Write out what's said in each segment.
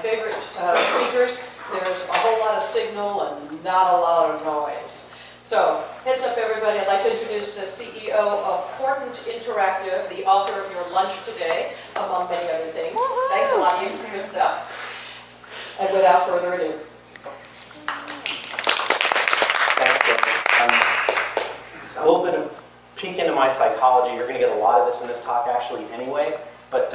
favorite speakers. There's a whole lot of signal and not a lot of noise. So, heads up everybody, I'd like to introduce the CEO of Portent Interactive, the author of your lunch today, among many other things. Thanks a lot, Ian, for your stuff. And without further ado. Thank you. A little bit of peek into my psychology. You're going to get a lot of this in this talk actually anyway, but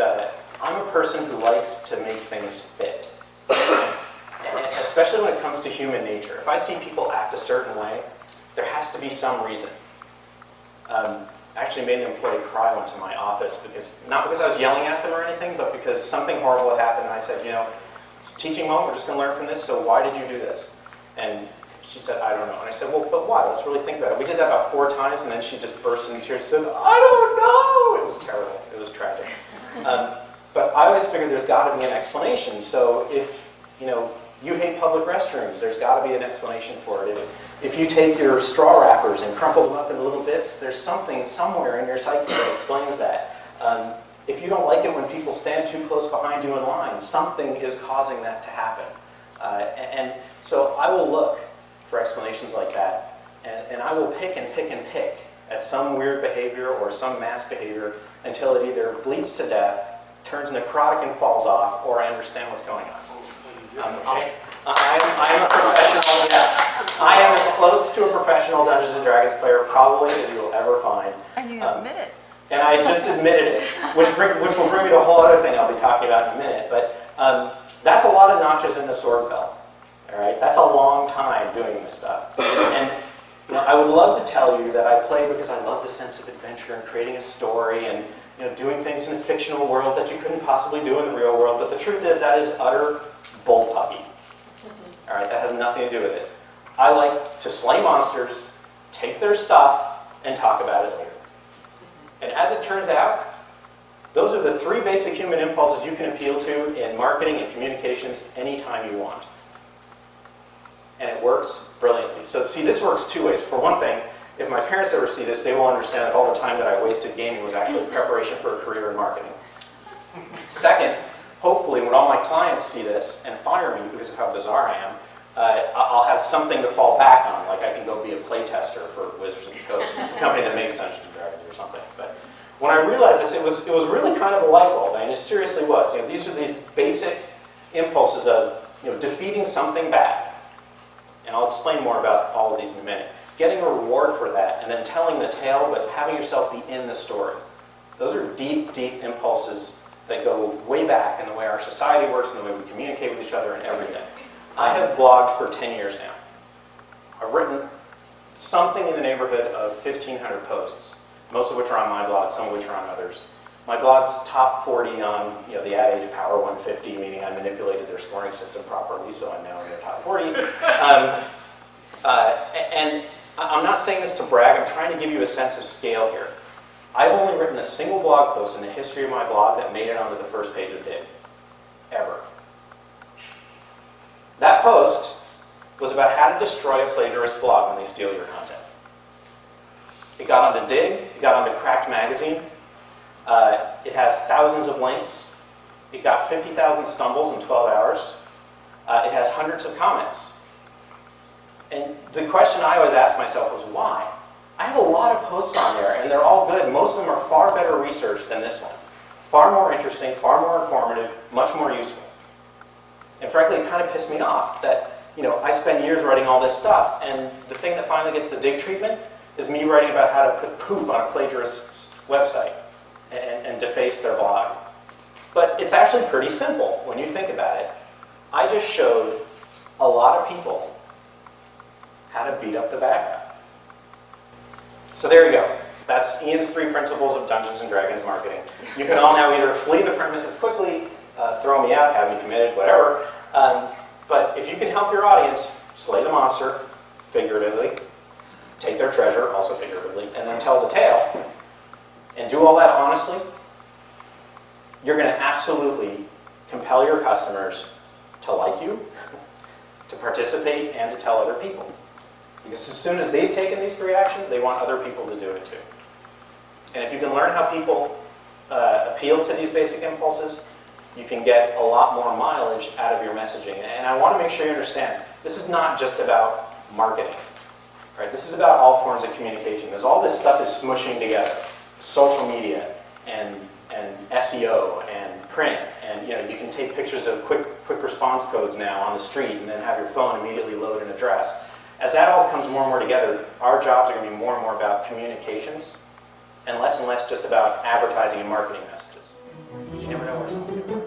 I'm a person who likes to make things fit. And especially when it comes to human nature. If I see people act a certain way, there has to be some reason. I actually made an employee cry once in my office, not because I was yelling at them or anything, but because something horrible had happened, and I said, you know, teaching moment, we're just going to learn from this, so why did you do this? And she said, I don't know. And I said, well, but why? Let's really think about it. We did that about 4 times, and then she just burst into tears and said, I don't know! It was terrible. It was tragic. But I always figured there's got to be an explanation. So if, you know, you hate public restrooms, there's got to be an explanation for it. If you take your straw wrappers and crumple them up into little bits, there's something somewhere in your psyche that explains that. If you don't like it when people stand too close behind you in line, something is causing that to happen. And so I will look for explanations like that, and I will pick and pick and pick at some weird behavior or some mass behavior until it either bleeds to death, turns necrotic and falls off, or I understand what's going on. I am a professional, yes. I am as close to a professional Dungeons & Dragons player probably as you will ever find. And you admit it. And I just admitted it, which will bring me to a whole other thing I'll be talking about in a minute. But that's a lot of notches in the sword belt. All right, that's a long time doing this stuff. And you know, I would love to tell you that I play because I love the sense of adventure and creating a story and doing things in a fictional world that you couldn't possibly do in the real world. But the truth is that is utter bullpucky. All right, that has nothing to do with it. I like to slay monsters, take their stuff, and talk about it later. And as it turns out, those are the 3 basic human impulses you can appeal to in marketing and communications anytime you want. And it works brilliantly. So see, this works 2 ways. For one thing, if my parents ever see this, they will understand that all the time that I wasted gaming was actually preparation for a career in marketing. Second, hopefully when all my clients see this and fire me because of how bizarre I am, I'll have something to fall back on, like I can go be a playtester for Wizards of the Coast. It's a company that makes Dungeons & Dragons or something. But when I realized this, it was really kind of a light bulb, and it seriously was. These are these basic impulses of defeating something bad. And I'll explain more about all of these in a minute. Getting a reward for that, and then telling the tale, but having yourself be in the story. Those are deep, deep impulses that go way back in the way our society works and the way we communicate with each other and everything. I have blogged for 10 years now. I've written something in the neighborhood of 1,500 posts, most of which are on my blog, some of which are on others. My blog's top 40 on the Ad Age Power 150, meaning I manipulated their scoring system properly, so I'm now in their top 40. And I'm not saying this to brag, I'm trying to give you a sense of scale here. I've only written a single blog post in the history of my blog that made it onto the first page of Dig. Ever. That post was about how to destroy a plagiarist blog when they steal your content. It got onto Dig, it got onto Cracked Magazine. It has thousands of links. It got 50,000 stumbles in 12 hours. It has hundreds of comments. And the question I always asked myself was, why? I have a lot of posts on there, and they're all good. Most of them are far better researched than this one. Far more interesting, far more informative, much more useful. And frankly, it kind of pissed me off that I spend years writing all this stuff, and the thing that finally gets the Dig treatment is me writing about how to put poop on a plagiarist's website and deface their blog. But it's actually pretty simple when you think about it. I just showed a lot of people how to beat up the bad guy. So there you go. That's Ian's 3 principles of Dungeons & Dragons marketing. You can all now either flee the premises quickly, throw me out, have me committed, whatever. But if you can help your audience slay the monster, figuratively, take their treasure, also figuratively, and then tell the tale, and do all that honestly, you're going to absolutely compel your customers to like you, to participate, and to tell other people. Because as soon as they've taken these 3 actions, they want other people to do it too. And if you can learn how people appeal to these basic impulses, you can get a lot more mileage out of your messaging. And I want to make sure you understand, this is not just about marketing. Right? This is about all forms of communication. Because all this stuff is smushing together. Social media and SEO and print, and you can take pictures of quick response codes now on the street and then have your phone immediately load an address. As that all comes more and more together, our jobs are going to be more and more about communications and less just about advertising and marketing messages. You never know where something's going to work.